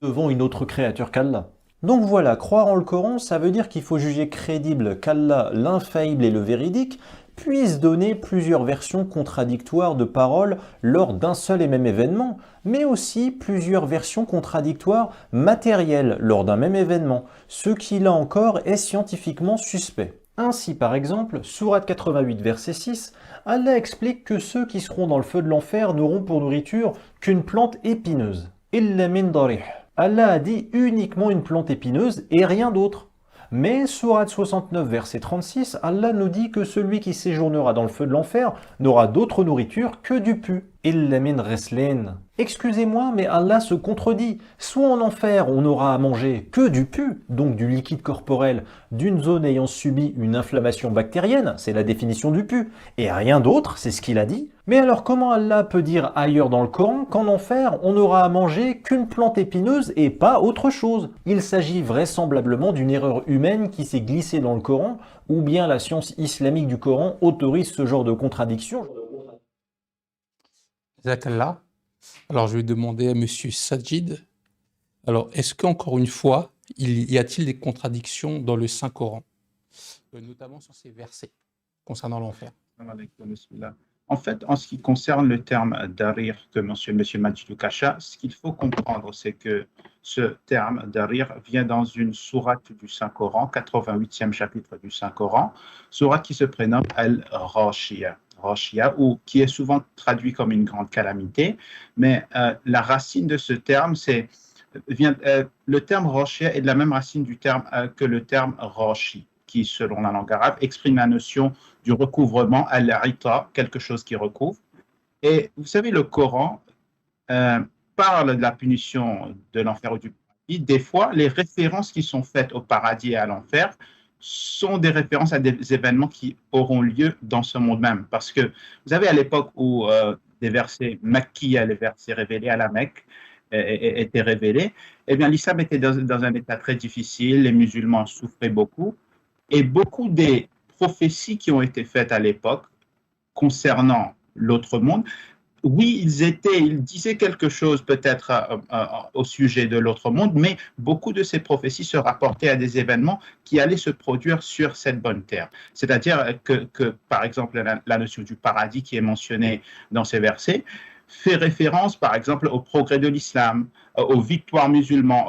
devant une autre créature qu'Allah. Donc voilà, croire en le Coran, ça veut dire qu'il faut juger crédible qu'Allah, l'infaillible et le véridique, puisse donner plusieurs versions contradictoires de paroles lors d'un seul et même événement, mais aussi plusieurs versions contradictoires matérielles lors d'un même événement, ce qui là encore est scientifiquement suspect. Ainsi, par exemple, Sourate 88, verset 6, Allah explique que ceux qui seront dans le feu de l'enfer n'auront pour nourriture qu'une plante épineuse. Illa min darih. Allah a dit uniquement une plante épineuse et rien d'autre. Mais Sourate 69, verset 36, Allah nous dit que celui qui séjournera dans le feu de l'enfer n'aura d'autre nourriture que du pu. Illa min ghislin. Excusez-moi, mais Allah se contredit. Soit en enfer, on n'aura à manger que du pu, donc du liquide corporel, d'une zone ayant subi une inflammation bactérienne, c'est la définition du pu, et rien d'autre, c'est ce qu'il a dit. Mais alors comment Allah peut dire ailleurs dans le Coran qu'en enfer, on n'aura à manger qu'une plante épineuse et pas autre chose? Il s'agit vraisemblablement d'une erreur humaine qui s'est glissée dans le Coran, ou bien la science islamique du Coran autorise ce genre de contradiction. Jazakallah. Alors, je vais demander à Monsieur Sajid. Alors, est-ce qu'encore une fois, y a-t-il des contradictions dans le Saint-Coran, notamment sur ces versets concernant l'enfer? En fait, en ce qui concerne le terme darir que mentionne M. Majidou Kasha, ce qu'il faut comprendre, c'est que ce terme darir vient dans une sourate du Saint-Coran, 88e chapitre du Saint-Coran, sourate qui se prénomme Al-Rashiyah. Ou qui est souvent traduit comme une grande calamité, mais la racine de ce terme, le terme Rashia est de la même racine du terme que le terme Rashi, qui, selon la langue arabe, exprime la notion du recouvrement, al-ita, quelque chose qui recouvre. Et vous savez, le Coran parle de la punition de l'enfer ou du paradis. Des fois, les références qui sont faites au paradis et à l'enfer sont des références à des événements qui auront lieu dans ce monde même. Parce que vous savez, à l'époque où des versets makkiyya, les versets révélés à la Mecque, étaient révélés, eh bien, l'islam était dans un état très difficile, les musulmans souffraient beaucoup, et beaucoup des prophéties qui ont été faites à l'époque concernant l'autre monde, oui, ils disaient quelque chose peut-être au sujet de l'autre monde, mais beaucoup de ces prophéties se rapportaient à des événements qui allaient se produire sur cette bonne terre. C'est-à-dire que par exemple, la notion du paradis qui est mentionnée dans ces versets fait référence, par exemple, au progrès de l'islam, aux victoires musulmanes,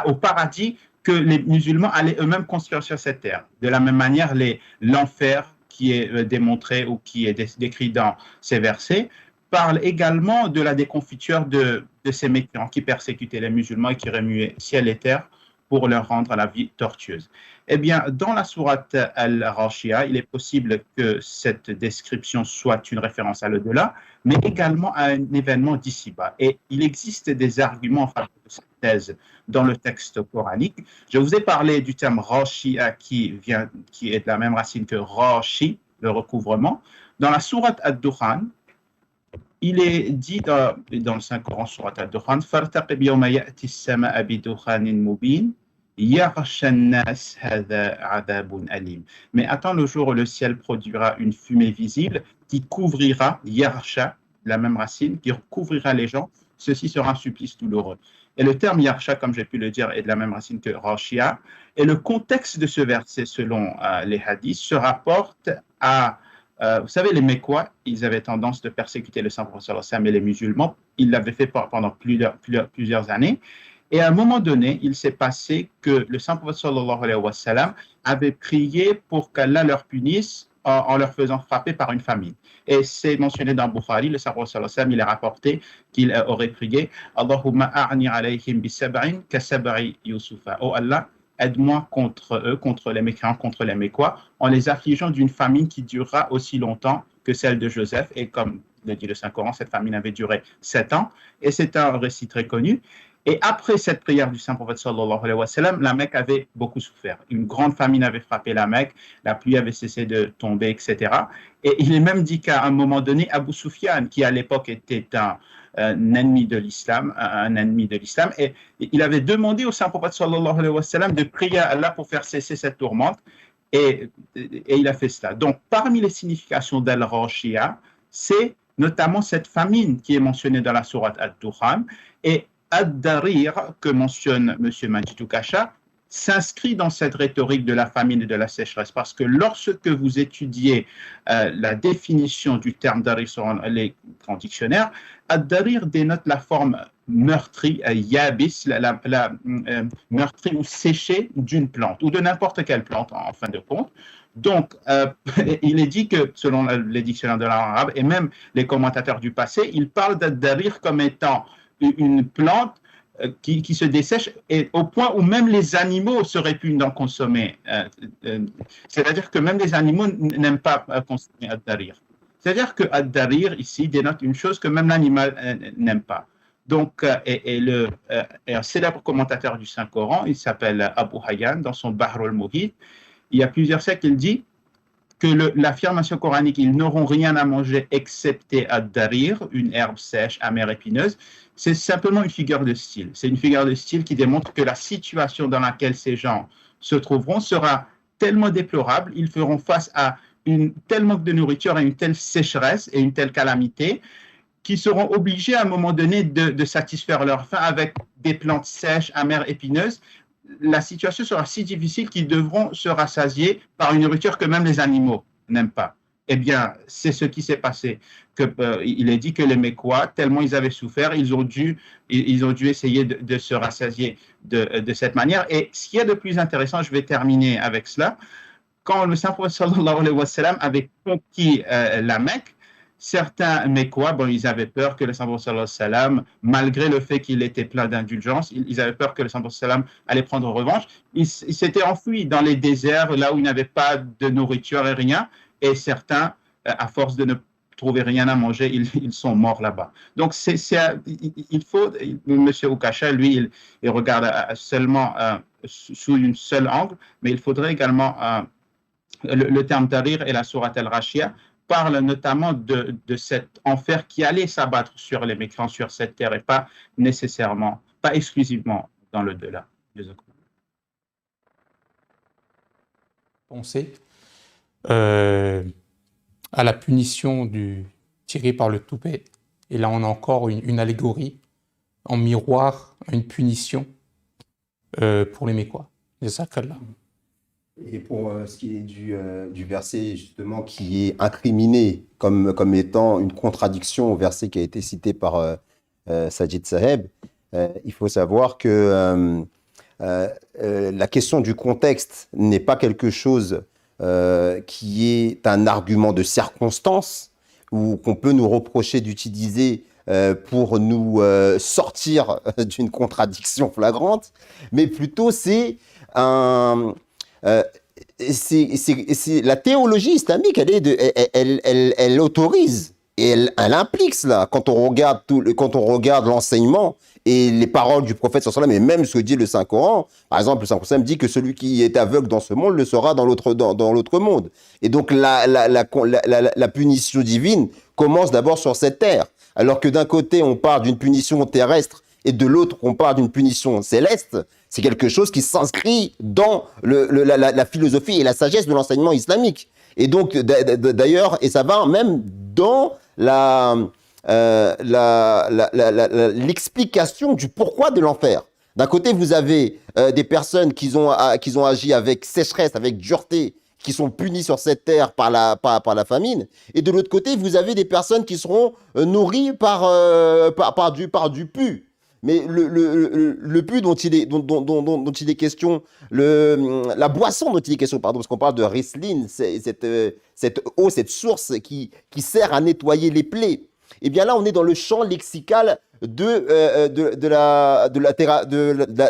au paradis que les musulmans allaient eux-mêmes construire sur cette terre. De la même manière, l'enfer qui est démontré ou qui est décrit dans ces versets, parle également de la déconfiture de ces mécréants qui persécutaient les musulmans et qui remuaient ciel et terre pour leur rendre la vie tortueuse. Eh bien, dans la sourate Al-Rashiyah, il est possible que cette description soit une référence à l'au-delà, mais également à un événement d'ici-bas. Et il existe des arguments en faveur de cette thèse dans le texte coranique. Je vous ai parlé du terme Rashiyah qui est de la même racine que Rashi, le recouvrement. Dans la sourate Ad-Dukhan, il est dit dans le Saint-Coran, sourate Ad-Dukhan, فَارْتَقِبْ يَوْمَ يَأْتِي السَّمَاءَ بِدُخَانٍ مُبِينٍ يَغْشَى النَّاسَ هَذَا عَذَابٌ أَلِيمٌ. Mais attends le jour où le ciel produira une fumée visible qui couvrira, yarsha, la même racine, qui couvrira les gens. Ceci sera un supplice douloureux. Et le terme yarsha, comme j'ai pu le dire, est de la même racine que rashia. Et le contexte de ce verset, selon les hadiths, se rapporte à vous savez, les Mécois, ils avaient tendance de persécuter le Saint-Prophète et les musulmans. Ils l'avaient fait pendant plusieurs années. Et à un moment donné, il s'est passé que le Saint-Prophète avait prié pour qu'Allah leur punisse en leur faisant frapper par une famine. Et c'est mentionné dans Bukhari, le Saint-Prophète il a rapporté qu'il aurait prié « Allahumma a'ni alayhim bi sab'in ka sab'i Yusufa » « Oh Allah, aide-moi contre eux, contre les mécréants, contre les Mécois, en les affligeant d'une famine qui durera aussi longtemps que celle de Joseph. » Et comme le dit le Saint-Coran, cette famine avait duré 7 ans. Et c'est un récit très connu. Et après cette prière du Saint-Prophète sallallahu alayhi wa sallam, la Mecque avait beaucoup souffert. Une grande famine avait frappé la Mecque, la pluie avait cessé de tomber, etc. Et il est même dit qu'à un moment donné, Abu Sufyan, qui à l'époque était un ennemi de l'islam, et il avait demandé au Saint-Prophète sallallahu alayhi wa sallam de prier à Allah pour faire cesser cette tourmente, et il a fait cela. Donc, parmi les significations d'Al-Rashiyah, c'est notamment cette famine qui est mentionnée dans la sourate Ad-Dukhan, et Ad-Darir, que mentionne M. Majid Kasha, s'inscrit dans cette rhétorique de la famine et de la sécheresse, parce que lorsque vous étudiez la définition du terme darir sur les grands dictionnaires, ad-darir dénote la forme meurtrie, yabis, la meurtrie ou séchée d'une plante, ou de n'importe quelle plante en fin de compte. Donc, il est dit que, selon les dictionnaires de l'arabe et même les commentateurs du passé, ils parlent d'ad-darir comme étant une plante qui se dessèche, et au point où même les animaux seraient pu en consommer. C'est-à-dire que même les animaux n'aiment pas consommer ad-darir. C'est-à-dire que ad-darir, ici, dénote une chose que même l'animal n'aime pas. Donc, un célèbre commentateur du Saint-Coran, il s'appelle Abu Hayyan, dans son Bahr al-Muhit, il y a plusieurs siècles, il dit que l'affirmation coranique, ils n'auront rien à manger excepté ad-darir, une herbe sèche, amère, épineuse, c'est simplement une figure de style. C'est une figure de style qui démontre que la situation dans laquelle ces gens se trouveront sera tellement déplorable, ils feront face à une tel manque de nourriture et une telle sécheresse et une telle calamité qu'ils seront obligés à un moment donné de satisfaire leur faim avec des plantes sèches, amères, épineuses. La situation sera si difficile qu'ils devront se rassasier par une nourriture que même les animaux n'aiment pas. Eh bien, c'est ce qui s'est passé. Il est dit que les Mécois, tellement ils avaient souffert, ils ont dû essayer de se rassasier de cette manière. Et ce qui est de plus intéressant, je vais terminer avec cela, quand le Saint-Prophète sallallahu alayhi wa sallam avait conquis la Mecque, certains Mécois, ils avaient peur que le Saint-Prophète sallallahu alayhi wa sallam, malgré le fait qu'il était plein d'indulgence, ils avaient peur que le Saint-Prophète sallallahu alayhi wa sallam allait prendre revanche. Ils s'étaient enfuis dans les déserts, là où il n'y avait pas de nourriture et rien, et certains, à force de ne trouver rien à manger, ils sont morts là-bas. Donc, il faut, M. Ukasha, lui, il regarde seulement sous une seule angle, mais il faudrait également, le terme darir et la sourate al-Rashia parlent notamment de cet enfer qui allait s'abattre sur les mécréants sur cette terre et pas nécessairement, pas exclusivement dans le delà. Pensez à la punition tirée par le toupet. Et là, on a encore une allégorie en miroir à une punition pour les Mécois. C'est ça qu'Allah. Et pour ce qui est du verset justement qui est incriminé comme étant une contradiction au verset qui a été cité par Sajid Saheb, il faut savoir que la question du contexte n'est pas quelque chose qui est un argument de circonstance ou qu'on peut nous reprocher d'utiliser pour nous sortir d'une contradiction flagrante, mais plutôt c'est la théologie islamique, elle autorise et elle implique cela. Quand on regarde l'enseignement et les paroles du prophète sallallahu alayhi wa sallam, et même ce que dit le Saint-Coran, par exemple, le Saint-Coran dit que celui qui est aveugle dans ce monde le sera dans l'autre monde. Et donc la punition divine commence d'abord sur cette terre. Alors que d'un côté, on parle d'une punition terrestre et de l'autre, on parle d'une punition céleste, c'est quelque chose qui s'inscrit dans la philosophie et la sagesse de l'enseignement islamique. Et donc, d'ailleurs, et ça va même dans l'explication du pourquoi de l'enfer. D'un côté, vous avez des personnes qui ont agi avec sécheresse, avec dureté, qui sont punies sur cette terre par la famine. Et de l'autre côté, vous avez des personnes qui seront nourries par du pu. Mais le pu dont il est question, la boisson dont il est question, pardon, parce qu'on parle de Riesling, cette eau, cette source qui sert à nettoyer les plaies. Eh bien là, on est dans le champ lexical de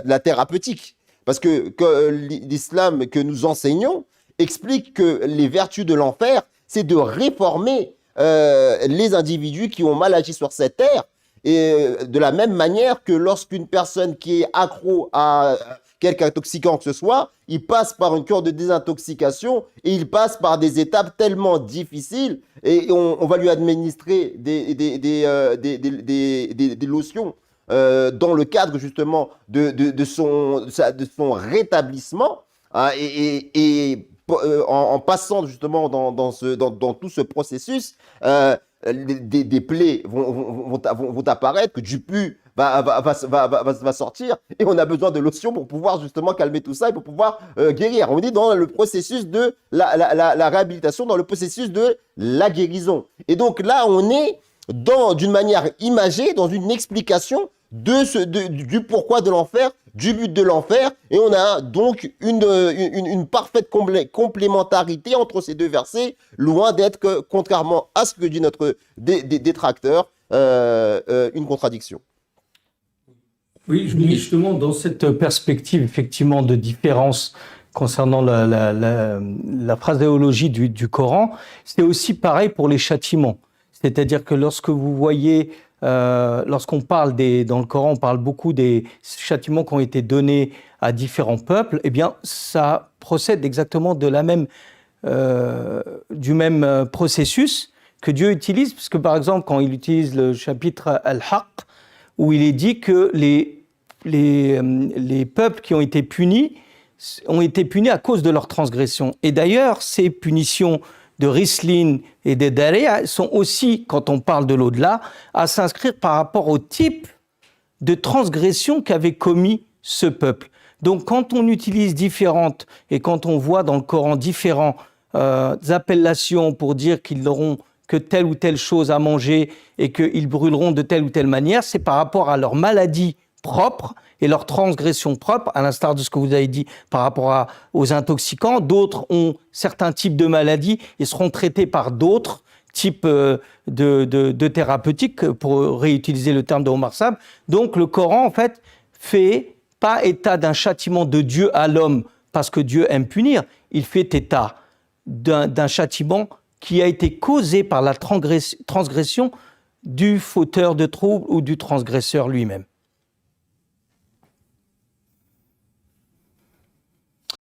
la thérapeutique. Parce que l'islam que nous enseignons explique que les vertus de l'enfer, c'est de réformer les individus qui ont mal agi sur cette terre. Et de la même manière que lorsqu'une personne qui est accro à quelque intoxicant que ce soit, il passe par une cure de désintoxication et il passe par des étapes tellement difficiles et on va lui administrer des lotions dans le cadre justement de son rétablissement, hein, en passant justement dans tout ce processus, des plaies vont apparaître, que du pu va sortir et on a besoin de lotion pour pouvoir justement calmer tout ça et pour pouvoir guérir. On est dans le processus de la réhabilitation, dans le processus de la guérison. Et donc là, on est d'une manière imagée, dans une explication du pourquoi de l'enfer, du but de l'enfer, et on a donc une parfaite complémentarité entre ces deux versets, loin d'être, contrairement à ce que dit notre détracteur, une contradiction. Oui, justement, dans cette perspective, effectivement, de différence concernant la phraséologie du Coran, c'est aussi pareil pour les châtiments. C'est-à-dire que lorsque vous voyez, lorsqu'on parle dans le Coran, on parle beaucoup des châtiments qui ont été donnés à différents peuples, eh bien, ça procède exactement du même processus que Dieu utilise, parce que par exemple, quand il utilise le chapitre Al-Haqq, où il est dit que les peuples qui ont été punis à cause de leur transgression. Et d'ailleurs, ces punitions de Rislin et de Daria sont aussi, quand on parle de l'au-delà, à s'inscrire par rapport au type de transgression qu'avait commis ce peuple. Donc quand on utilise différentes, et quand on voit dans le Coran différentes appellations pour dire qu'ils n'auront que telle ou telle chose à manger et qu'ils brûleront de telle ou telle manière, c'est par rapport à leur maladie propre et leur transgression propre, à l'instar de ce que vous avez dit par rapport aux intoxicants. D'autres ont certains types de maladies et seront traités par d'autres types de thérapeutiques, pour réutiliser le terme de Omar Sab. Donc le Coran, en fait, fait pas état d'un châtiment de Dieu à l'homme parce que Dieu aime punir, il fait état d'un châtiment qui a été causé par la transgression du fauteur de trouble ou du transgresseur lui-même.